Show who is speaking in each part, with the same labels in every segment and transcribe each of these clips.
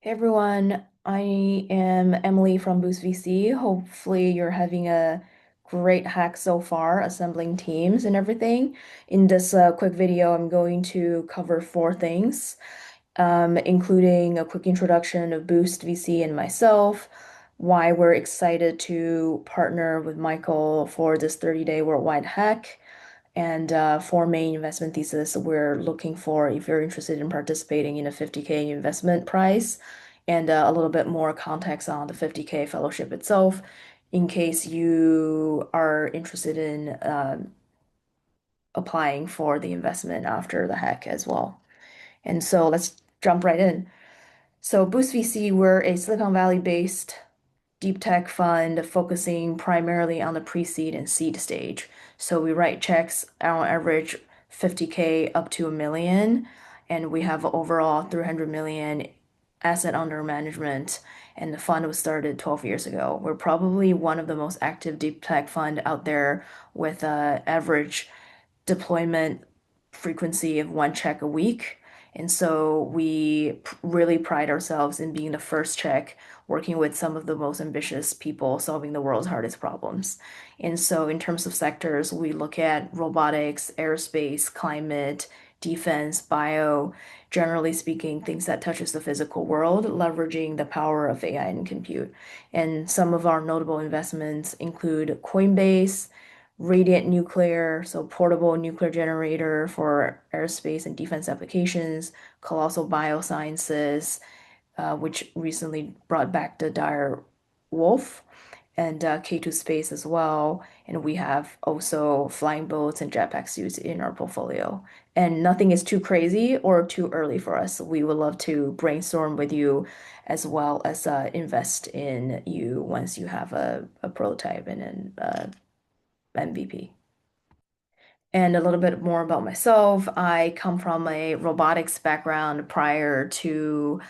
Speaker 1: Hey everyone, I am Emily from Boost VC. Hopefully, you're having a great hack so far, assembling teams and everything. In this quick video, I'm going to cover four things, including a quick introduction of Boost VC and myself, why we're excited to partner with Michael for this 30-day worldwide hack, and four main investment thesis we're looking for if you're interested in participating in a 50K investment prize, and a little bit more context on the 50K fellowship itself in case you are interested in applying for the investment after the hack as well. And so let's jump right in. So Boost VC, we're a Silicon Valley based deep tech fund focusing primarily on the pre-seed and seed stage. So we write checks on average 50K up to a million, and we have overall 300 million asset under management. And the fund was started 12 years ago. We're probably one of the most active deep tech fund out there with a average deployment frequency of one check a week. And so we really pride ourselves in being the first check, working with some of the most ambitious people solving the world's hardest problems. And so, in terms of sectors, we look at robotics, aerospace, climate, defense, bio, generally speaking, things that touches the physical world, leveraging the power of AI and compute. And some of our notable investments include Coinbase, Radiant Nuclear, so portable nuclear generator for aerospace and defense applications, Colossal Biosciences, which recently brought back the dire wolf, and K2 Space as well. And we have also flying boats and jetpack suits in our portfolio. And nothing is too crazy or too early for us. We would love to brainstorm with you as well as invest in you once you have a prototype and an MVP. And a little bit more about myself. I come from a robotics background prior to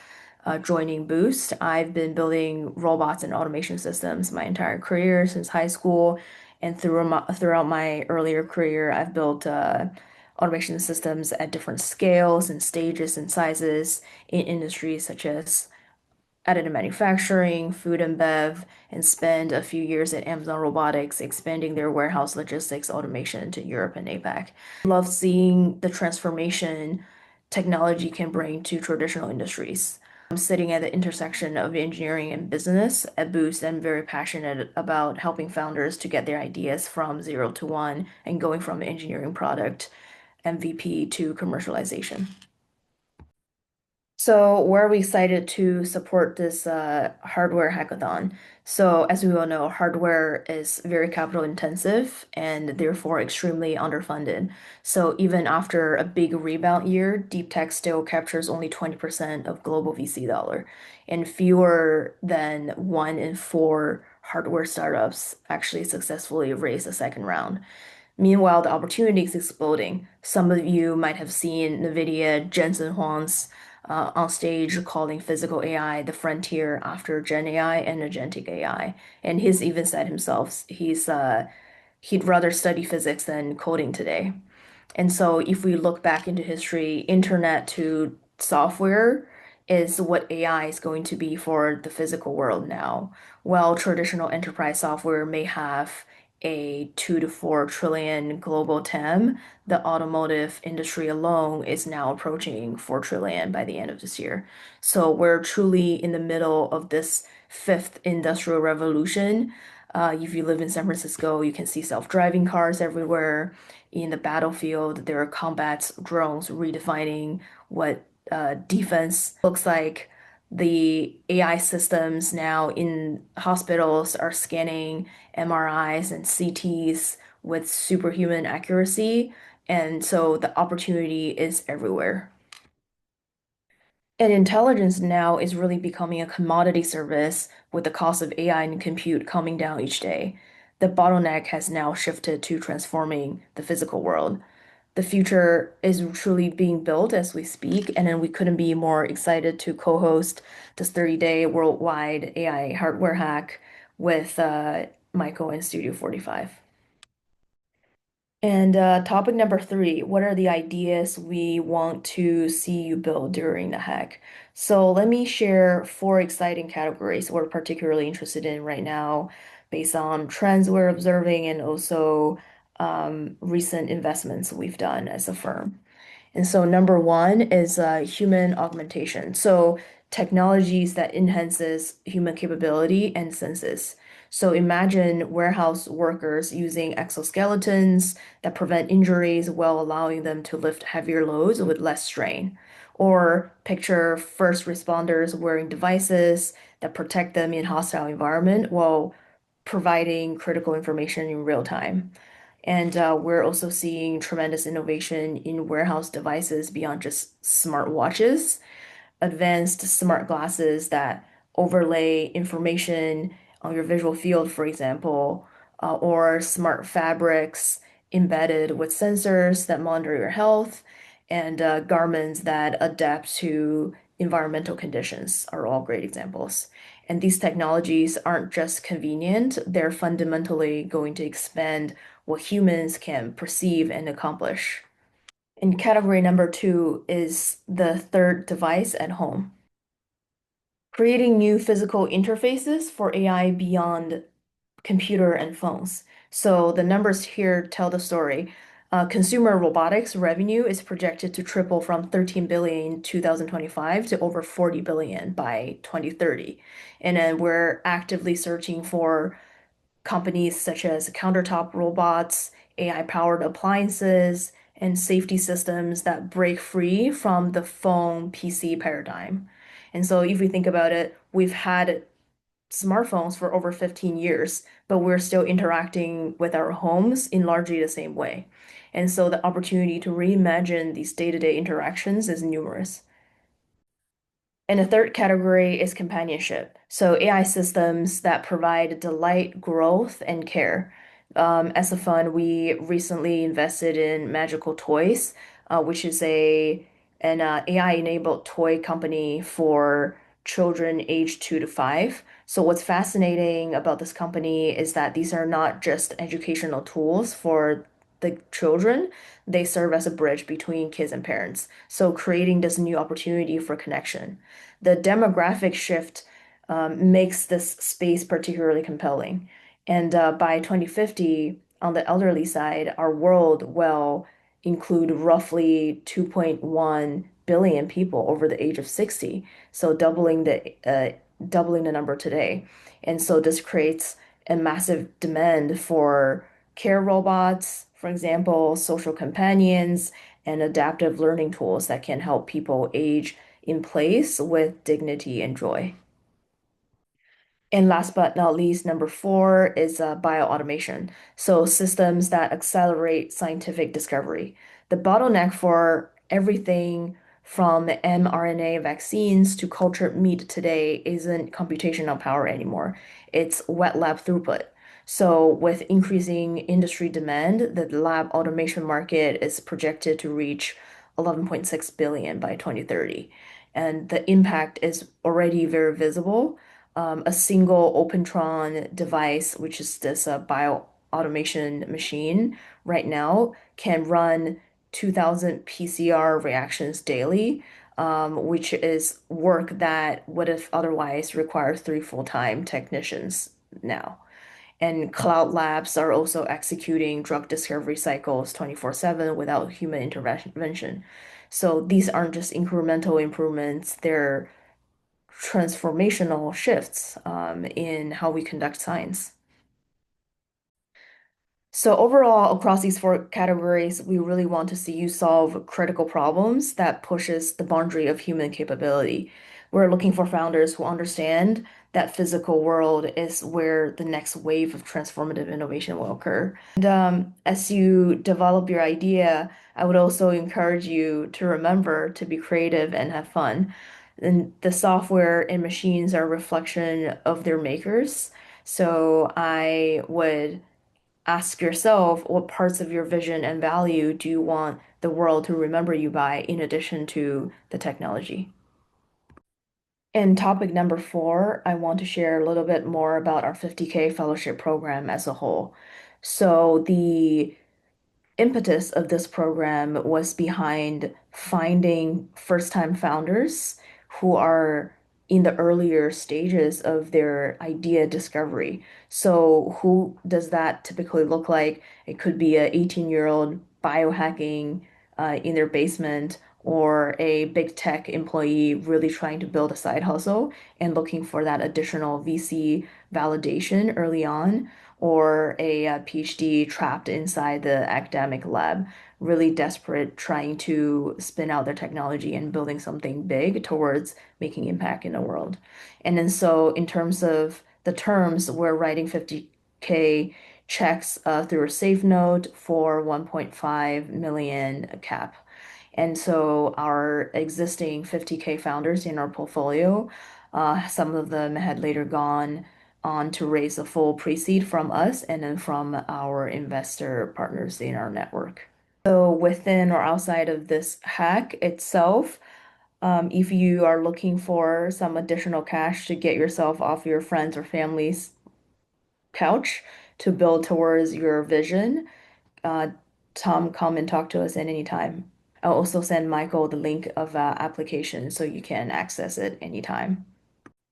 Speaker 1: joining Boost. I've been building robots and automation systems my entire career since high school. And throughout my earlier career, I've built automation systems at different scales and stages and sizes in industries such as additive manufacturing, food and bev, and spent a few years at Amazon Robotics, expanding their warehouse logistics automation to Europe and APAC. Love seeing the transformation technology can bring to traditional industries. I'm sitting at the intersection of engineering and business at Boost. I'm very passionate about helping founders to get their ideas from zero to one and going from engineering product MVP to commercialization. So we're excited to support this hardware hackathon. So as we all know, hardware is very capital intensive and therefore extremely underfunded. So even after a big rebound year, deep tech still captures only 20% of global VC dollar, and fewer than one in four hardware startups actually successfully raise a second round. Meanwhile, the opportunity is exploding. Some of you might have seen NVIDIA Jensen Huang's on stage calling physical AI the frontier after Gen AI and agentic AI. And he's even said himself he'd rather study physics than coding today. And so if we look back into history, internet to software is what AI is going to be for the physical world now. While traditional enterprise software may have a 2 to 4 trillion global TAM, the automotive industry alone is now approaching 4 trillion by the end of this year. So we're truly in the middle of this fifth industrial revolution. If you live in San Francisco, you can see self-driving cars everywhere. In the battlefield, there are combat drones redefining what defense looks like. The AI systems now in hospitals are scanning MRIs and CTs with superhuman accuracy. And so the opportunity is everywhere. And intelligence now is really becoming a commodity service with the cost of AI and compute coming down each day. The bottleneck has now shifted to transforming the physical world. The future is truly being built as we speak, and then we couldn't be more excited to co-host this 30-day worldwide AI hardware hack with Michael and Studio 45. And topic number three, what are the ideas we want to see you build during the hack? So let me share four exciting categories we're particularly interested in right now based on trends we're observing and also recent investments we've done as a firm. And so number one is human augmentation. So technologies that enhances human capability and senses. So imagine warehouse workers using exoskeletons that prevent injuries while allowing them to lift heavier loads with less strain. Or picture first responders wearing devices that protect them in hostile environment while providing critical information in real time. And we're also seeing tremendous innovation in warehouse devices beyond just smart watches, advanced smart glasses that overlay information on your visual field, for example, or smart fabrics embedded with sensors that monitor your health, and garments that adapt to environmental conditions are all great examples. And these technologies aren't just convenient, they're fundamentally going to expand what humans can perceive and accomplish. And category number two is the third device at home. Creating new physical interfaces for AI beyond computer and phones. So the numbers here tell the story. Consumer robotics revenue is projected to triple from 13 billion in 2025 to over 40 billion by 2030. And then we're actively searching for companies such as countertop robots, AI-powered appliances, and safety systems that break free from the phone PC paradigm. And so if we think about it, we've had smartphones for over 15 years, but we're still interacting with our homes in largely the same way. And so the opportunity to reimagine these day-to-day interactions is numerous. And the third category is companionship. So AI systems that provide delight, growth, and care. As a fund, we recently invested in Magical Toys, which is an AI-enabled toy company for children aged 2 to 5. So what's fascinating about this company is that these are not just educational tools for the children, they serve as a bridge between kids and parents. So creating this new opportunity for connection. The demographic shift makes this space particularly compelling. And by 2050, on the elderly side, our world will include roughly 2.1 billion people over the age of 60, so doubling the number today. And so this creates a massive demand for care robots, for example, social companions, and adaptive learning tools that can help people age in place with dignity and joy. And last but not least, number four is bioautomation. So systems that accelerate scientific discovery. The bottleneck for everything from mRNA vaccines to cultured meat today isn't computational power anymore. It's wet lab throughput. So with increasing industry demand, the lab automation market is projected to reach 11.6 billion by 2030. And the impact is already very visible. A single Opentron device, which is this bio automation machine right now, can run 2,000 PCR reactions daily, which is work that would have otherwise required three full-time technicians now. And cloud labs are also executing drug discovery cycles 24/7 without human intervention. So these aren't just incremental improvements, they're transformational shifts in how we conduct science. So overall, across these four categories, we really want to see you solve critical problems that pushes the boundary of human capability. We're looking for founders who understand that physical world is where the next wave of transformative innovation will occur. And as you develop your idea, I would also encourage you to remember to be creative and have fun. And the software and machines are a reflection of their makers. So I would ask yourself what parts of your vision and value do you want the world to remember you by in addition to the technology. In topic number four, I want to share a little bit more about our 50K fellowship program as a whole. So the impetus of this program was behind finding first-time founders who are in the earlier stages of their idea discovery. So who does that typically look like? It could be a 18-year-old biohacking in their basement or a big tech employee really trying to build a side hustle and looking for that additional VC validation early on or a PhD trapped inside the academic lab, really desperate, trying to spin out their technology and building something big towards making impact in the world. And then so in terms of the terms, we're writing 50K checks through a safe note for 1.5 million cap. And so our existing 50K founders in our portfolio, some of them had later gone on to raise a full pre-seed from us and then from our investor partners in our network. So within or outside of this hack itself, if you are looking for some additional cash to get yourself off your friends or family's couch to build towards your vision, uh, Tom, come and talk to us at any time. I'll also send Michael the link of application so you can access it anytime.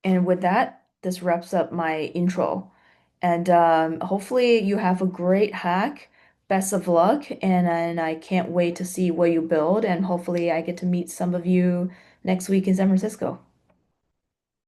Speaker 1: And with that, this wraps up my intro. And hopefully you have a great hack. Best of luck, and I can't wait to see what you build. And hopefully I get to meet some of you next week in San Francisco.